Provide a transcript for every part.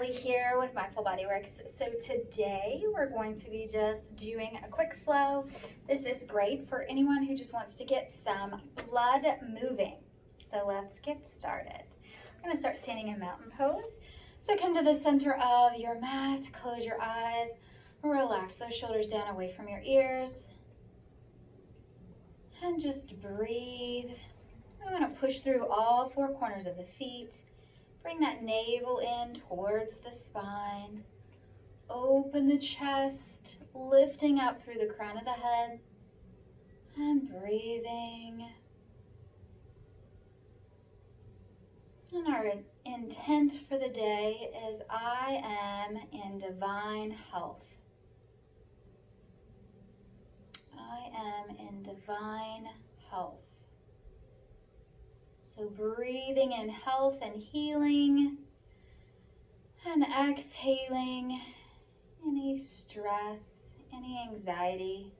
Natalie here with Mindful Bodyworks. So today we're going to be just doing a quick flow. This is great for anyone who just wants to get some blood moving. So let's get started. I'm going to start standing in mountain pose. So come to the center of your mat, close your eyes, relax those shoulders down away from your ears, and just breathe. We want to push through all four corners of the feet. Bring that navel in towards the spine. Open the chest, lifting up through the crown of the head and breathing. And our intent for the day is I am in divine health. I am in divine health. So breathing in health and healing, and exhaling any stress, any anxiety,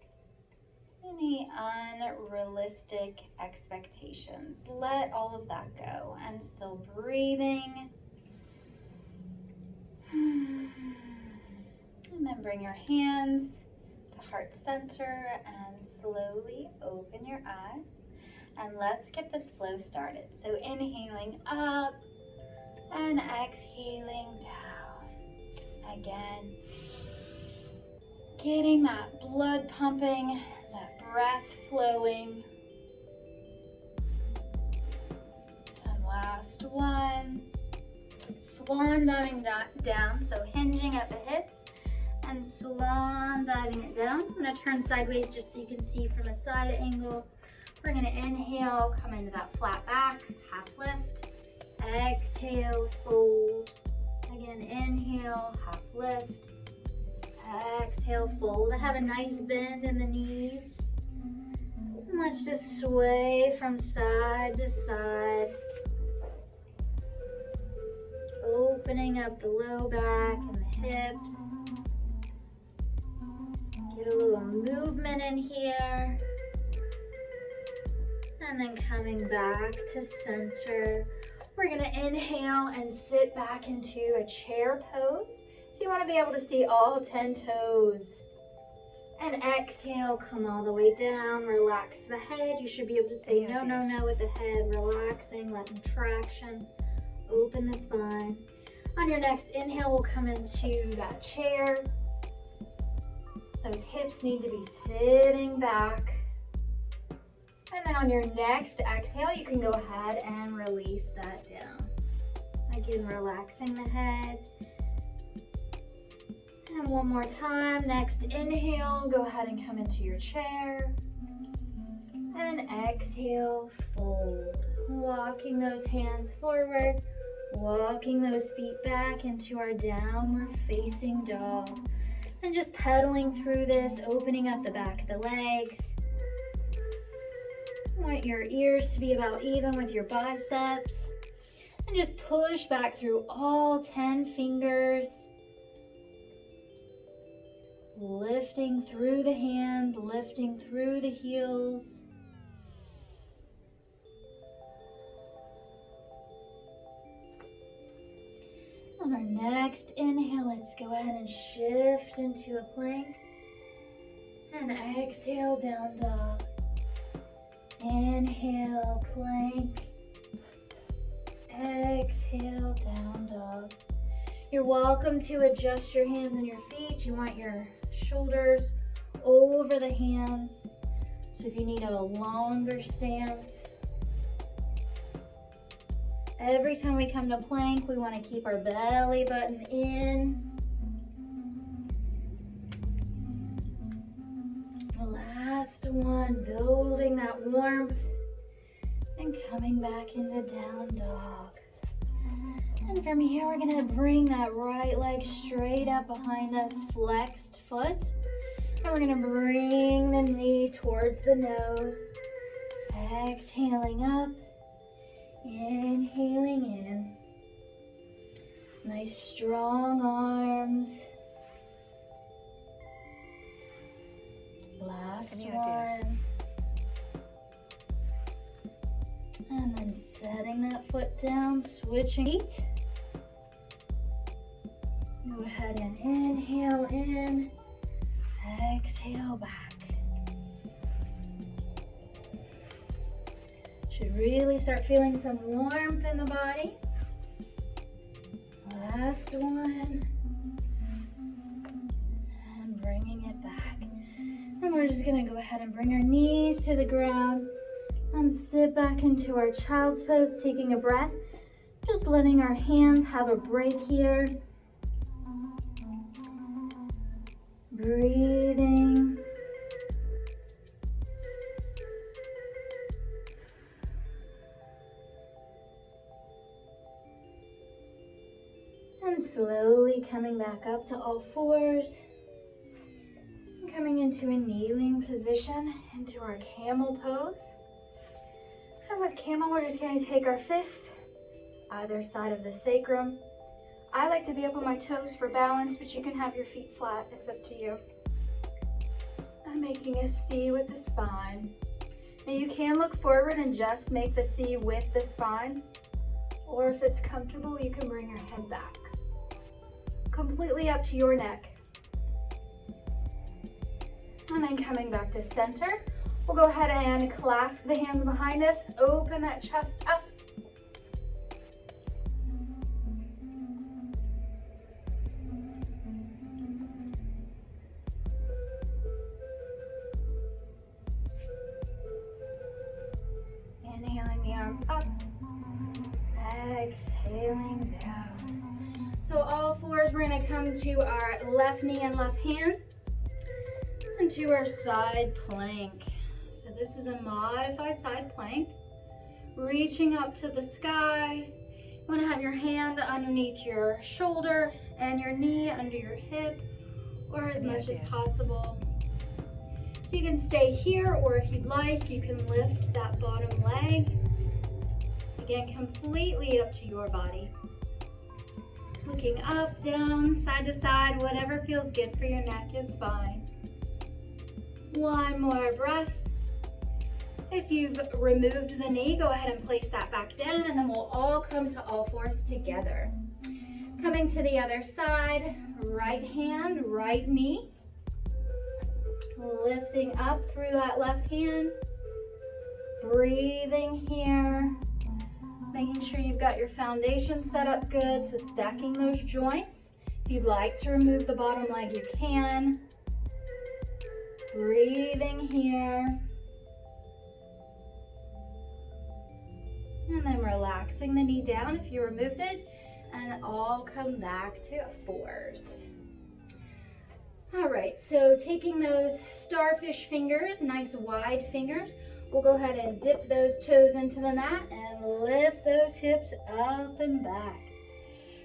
any unrealistic expectations. Let all of that go, and still breathing. And then bring your hands to heart center and slowly open your eyes. And let's get this flow started. So inhaling up and exhaling down. Again, getting that blood pumping, that breath flowing. And last one. Swan diving down, so hinging at the hips and swan diving it down. I'm going to turn sideways just so you can see from a side angle. We're going to inhale, come into that flat back, half lift. Exhale, fold. Again, inhale, half lift. Exhale, fold. I have a nice bend in the knees. And let's just sway from side to side. Opening up the low back and the hips. Get a little movement in here. And then coming back to center. We're going to inhale and sit back into a chair pose. So you want to be able to see all 10 toes. And exhale, come all the way down, relax the head. You should be able to say no, no, no with the head, relaxing, letting traction, open the spine. On your next inhale, we'll come into that chair. Those hips need to be sitting back. And then on your next exhale, you can go ahead and release that down. Again, relaxing the head. And one more time, next inhale, go ahead and come into your chair. And exhale, fold. Walking those hands forward, walking those feet back into our downward facing dog. And just pedaling through this, opening up the back of the legs. You want your ears to be about even with your biceps. And just push back through all 10 fingers. Lifting through the hands, lifting through the heels. On our next inhale, let's go ahead and shift into a plank. And exhale, down dog. Inhale, plank. Exhale, down dog. You're welcome to adjust your hands and your feet. You want your shoulders over the hands. So if you need a longer stance, every time we come to plank, we want to keep our belly button in. Last one, building that warmth and coming back into down dog. And from here, we're going to bring that right leg straight up behind us, flexed foot. And we're going to bring the knee towards the nose. Exhaling up, inhaling in. Nice strong arms. Last one. And then setting that foot down, switching feet. Should really start feeling some warmth in the body. Last one. And bringing it back. And we're just gonna go ahead and bring our knees to the ground and sit back into our child's pose, taking a breath. Just letting our hands have a break here. Breathing. And slowly coming back up to all fours. And coming into a kneeling position, into our camel pose. And with camel, we're just going to take our fist either side of the sacrum. I like to be up on my toes for balance, but you can have your feet flat. It's up to you. I'm making a C with the spine. Now you can look forward and just make the C with the spine, or if it's comfortable, you can bring your head back. Completely up to your neck. And then coming back to center, we'll go ahead and clasp the hands behind us, open that chest up. Inhaling the arms up, exhaling down. So all fours, we're gonna come to our left knee and left hand and to our side plank. So this is a modified side plank. Reaching up to the sky. You wanna have your hand underneath your shoulder and your knee under your hip, or as much as possible. So you can stay here, or if you'd like, you can lift that bottom leg. Again, completely up to your body. Looking up, down, side to side, whatever feels good for your neck and spine. One more breath. If you've removed the knee, go ahead and place that back down, and then we'll all come to all fours together. Coming to the other side, right hand, right knee. Lifting up through that left hand. Breathing here. Making sure you've got your foundation set up good, so stacking those joints. If you'd like to remove the bottom leg, you can. Breathing here. And then relaxing the knee down if you removed it, and all come back to fours. All right, so taking those starfish fingers, nice wide fingers, we'll go ahead and dip those toes into the mat and lift those hips up and back.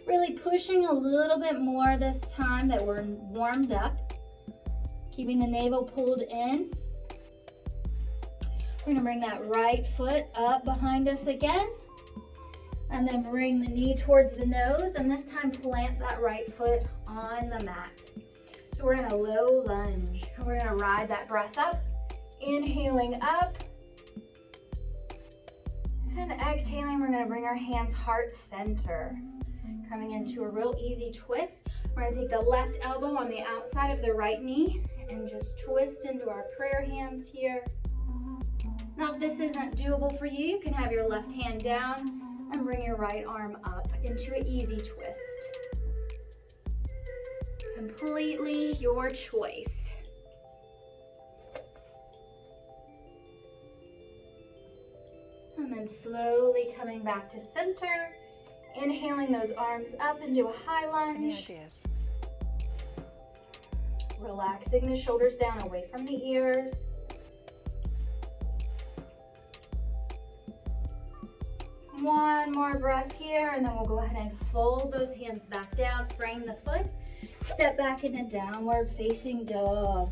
Really pushing a little bit more this time that we're warmed up. Keeping the navel pulled in. We're gonna bring that right foot up behind us again. And then bring the knee towards the nose, and this time plant that right foot on the mat. So we're in a low lunge. And we're gonna ride that breath up. Inhaling up. And exhaling, we're gonna bring our hands heart center. Coming into a real easy twist. We're gonna take the left elbow on the outside of the right knee and just twist into our prayer hands here. Now if this isn't doable for you, you can have your left hand down and bring your right arm up into an easy twist. Completely your choice. And then slowly coming back to center. Inhaling those arms up into a high lunge. Relaxing the shoulders down away from the ears. One more breath here, and then we'll go ahead and fold those hands back down, frame the foot, step back into downward facing dog.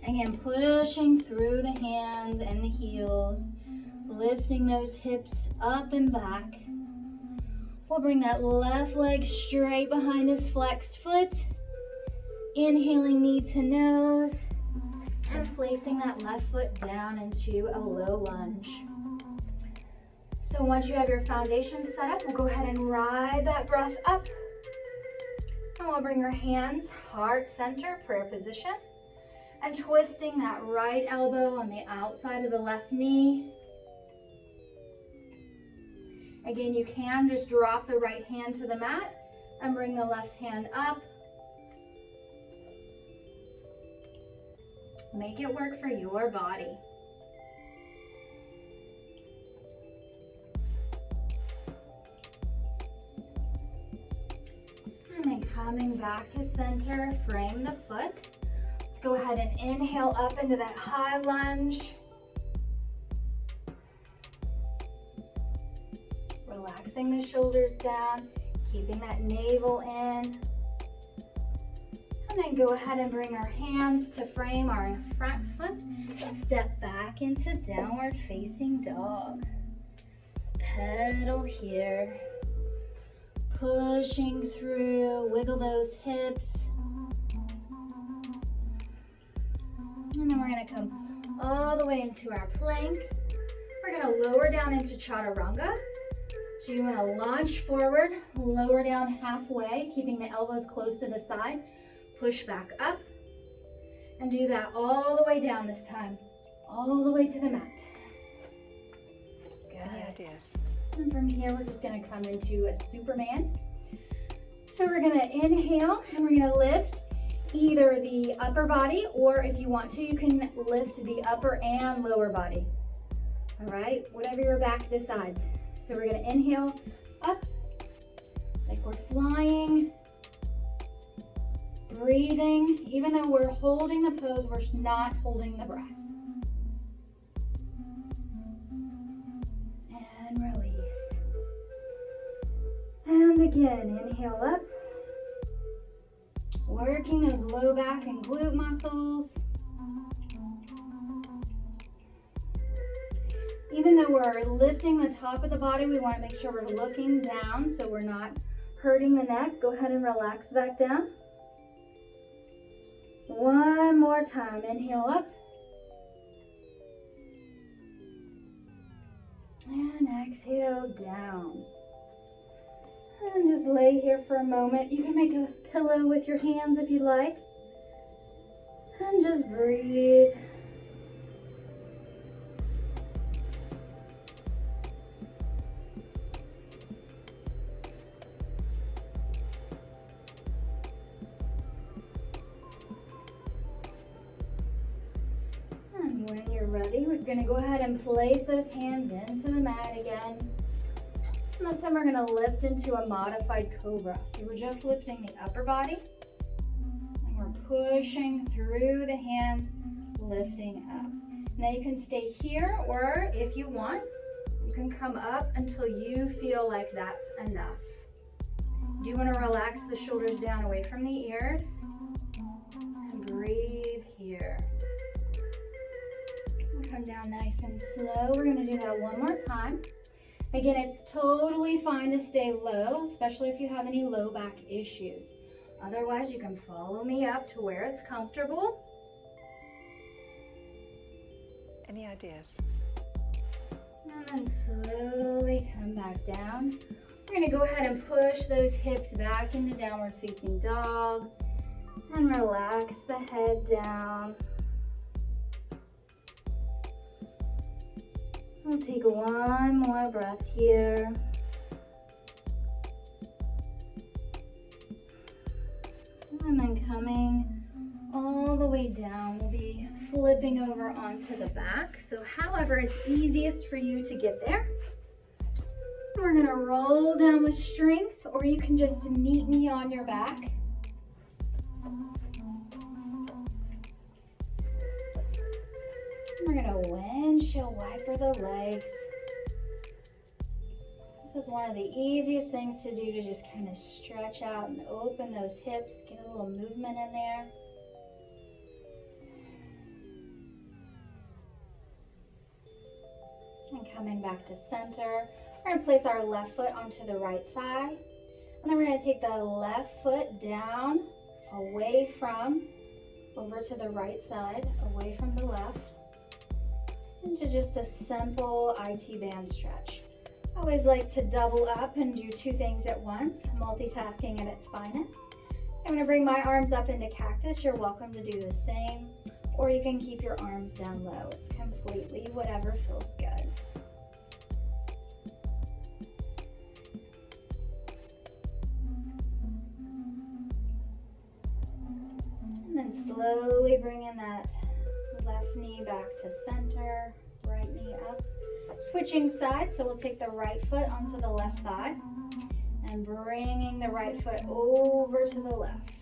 Again, pushing through the hands and the heels, lifting those hips up and back. We'll bring that left leg straight behind us, flexed foot. Inhaling knee to nose. And placing that left foot down into a low lunge. So once you have your foundation set up, we'll go ahead and ride that breath up. And we'll bring our hands heart center, prayer position. And twisting that right elbow on the outside of the left knee. Again, you can just drop the right hand to the mat and bring the left hand up. Make it work for your body. And then coming back to center, frame the foot. Let's go ahead and inhale up into that high lunge. Relaxing the shoulders down, keeping that navel in. And then go ahead and bring our hands to frame our front foot. Step back into downward facing dog. Pedal here. Pushing through, wiggle those hips. And then we're gonna come all the way into our plank. We're gonna lower down into chaturanga. So you wanna launch forward, lower down halfway, keeping the elbows close to the side. Push back up. And do that all the way down this time. All the way to the mat. Good. Any ideas? And from here, we're just gonna come into a Superman. So we're gonna inhale and we're gonna lift either the upper body, or if you want to, you can lift the upper and lower body. All right, whatever your back decides. So we're gonna inhale up, like we're flying, breathing. Even though we're holding the pose, we're not holding the breath. And release. And again, inhale up. Working those low back and glute muscles. Even though we're lifting the top of the body, we want to make sure we're looking down so we're not hurting the neck. Go ahead and relax back down. One more time. Inhale up. And exhale down. And just lay here for a moment. You can make a pillow with your hands if you like. And just breathe. And when you're ready, we're going to go ahead and place those hands into the mat again. And this time we're going to lift into a modified cobra. So we're just lifting the upper body. And we're pushing through the hands, lifting up. Now you can stay here, or if you want, you can come up until you feel like that's enough. Do you want to relax the shoulders down away from the ears? And breathe here. Come down nice and slow. We're going to do that one more time. Again, it's totally fine to stay low, especially if you have any low back issues. Otherwise, you can follow me up to where it's comfortable. Any ideas? And then slowly come back down. We're going to go ahead and push those hips back into downward facing dog. And relax the head down. We'll take one more breath here. And then coming all the way down, we'll be flipping over onto the back. So however it's easiest for you to get there. We're gonna roll down with strength, or you can just meet me on your back. We're gonna windshield wiper the legs. This is one of the easiest things to do, to just kind of stretch out and open those hips, get a little movement in there. And coming back to center, we're gonna place our left foot onto the right side. And then we're gonna take the left foot down, away from, over to the right side, away from the left. Into just a simple IT band stretch. I always like to double up and do two things at once, multitasking at its finest. So I'm going to bring my arms up into cactus. You're welcome to do the same. or you can keep your arms down low. It's completely whatever feels good. And then slowly bringing that left knee back to center, right knee up. Switching sides, so we'll take the right foot onto the left thigh and bringing the right foot over to the left.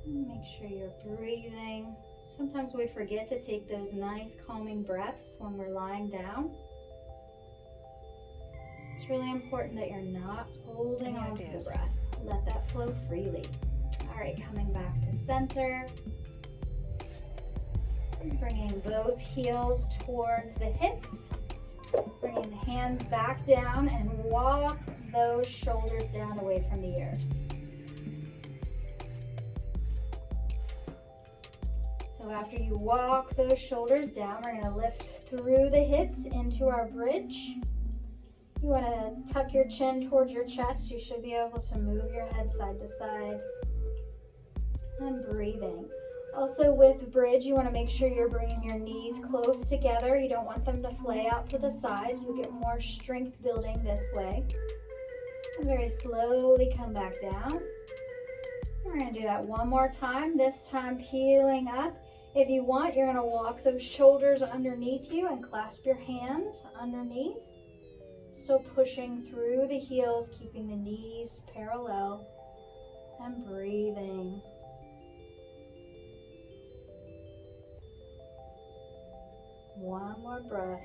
Make sure you're breathing. Sometimes we forget to take those nice calming breaths when we're lying down. It's really important that you're not holding on to the breath. Let that flow freely. All right, coming back to center. Bringing both heels towards the hips. Bringing the hands back down and walk those shoulders down away from the ears. So after you walk those shoulders down, we're going to lift through the hips into our bridge. You want to tuck your chin towards your chest. You should be able to move your head side to side. And breathing. Also with bridge, you want to make sure you're bringing your knees close together. You don't want them to flay out to the side. You'll get more strength building this way. And very slowly come back down. We're going to do that one more time, this time peeling up. If you want, you're going to walk those shoulders underneath you and clasp your hands underneath. Still pushing through the heels, keeping the knees parallel and breathing. One more breath.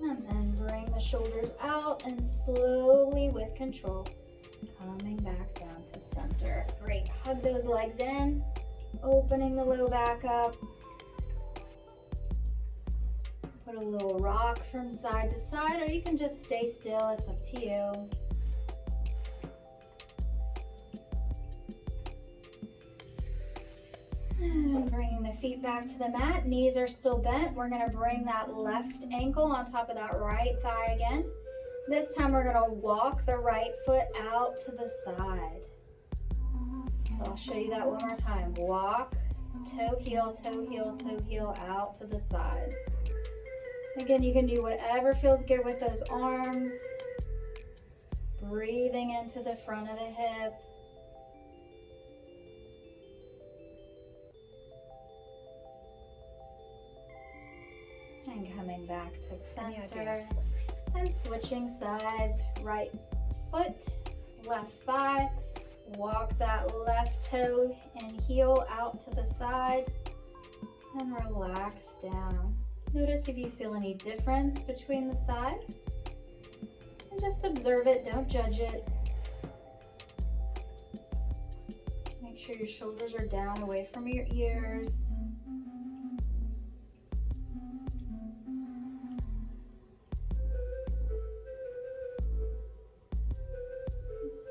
And then bring the shoulders out and slowly, with control, coming back down to center. Great. Hug those legs in, opening the low back up. Put a little rock from side to side, or you can just stay still. It's up to you. And bringing the feet back to the mat. Knees are still bent. We're going to bring that left ankle on top of that right thigh again. This time we're going to walk the right foot out to the side. So I'll show you that one more time. Walk, toe, heel, toe, heel, toe, heel, out to the side. Again, you can do whatever feels good with those arms. Breathing into the front of the hip. And coming back to center. And switching sides. Right foot, left thigh. Walk that left toe and heel out to the side. And relax down. Notice if you feel any difference between the sides. And just observe it, don't judge it. Make sure your shoulders are down away from your ears.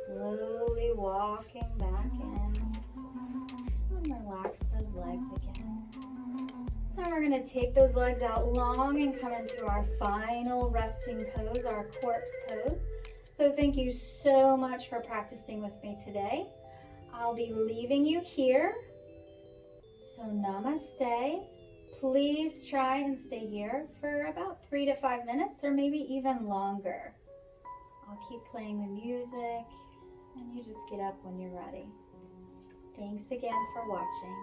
Slowly walking back in. And relax those legs again. Now we're going to take those legs out long and come into our final resting pose, our corpse pose. So thank you so much for practicing with me today. I'll be leaving you here. So namaste. Please try and stay here for about 3 to 5 minutes or maybe even longer. I'll keep playing the music and you just get up when you're ready. Thanks again for watching.